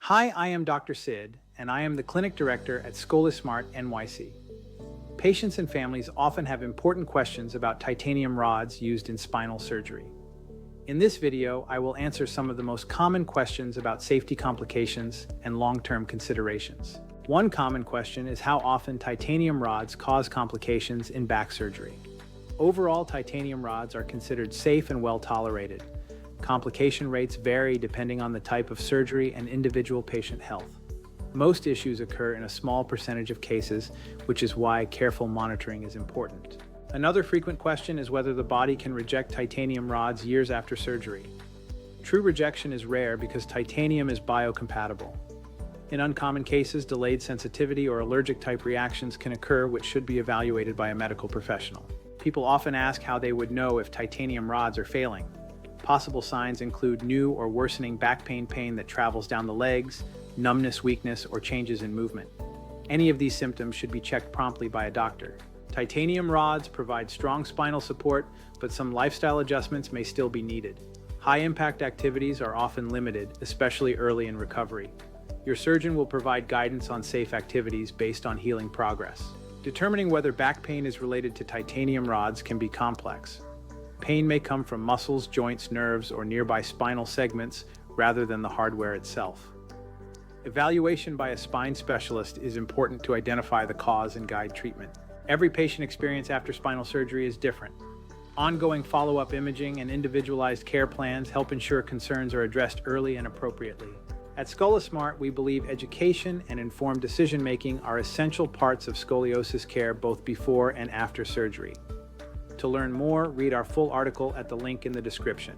Hi, I am Dr. Sid, and I am the clinic director at Smart NYC. Patients and families often have important questions about titanium rods used in spinal surgery. In this video, I will answer some of the most common questions about safety complications and long-term considerations. One common question is how often titanium rods cause complications in back surgery. Overall, titanium rods are considered safe and well tolerated. Complication rates vary depending on the type of surgery and individual patient health. Most issues occur in a small percentage of cases, which is why careful monitoring is important. Another frequent question is whether the body can reject titanium rods years after surgery. True rejection is rare because titanium is biocompatible. In uncommon cases, delayed sensitivity or allergic type reactions can occur, which should be evaluated by a medical professional. People often ask how they would know if titanium rods are failing. Possible signs include new or worsening back pain that travels down the legs, numbness, weakness, or changes in movement. Any of these symptoms should be checked promptly by a doctor. Titanium rods provide strong spinal support, but some lifestyle adjustments may still be needed. High-impact activities are often limited, especially early in recovery. Your surgeon will provide guidance on safe activities based on healing progress. Determining whether back pain is related to titanium rods can be complex. Pain may come from muscles, joints, nerves, or nearby spinal segments rather than the hardware itself. Evaluation by a spine specialist is important to identify the cause and guide treatment. Every patient experience after spinal surgery is different. Ongoing follow-up imaging and individualized care plans help ensure concerns are addressed early and appropriately. At Smart, we believe education and informed decision-making are essential parts of scoliosis care both before and after surgery. To learn more, read our full article at the link in the description.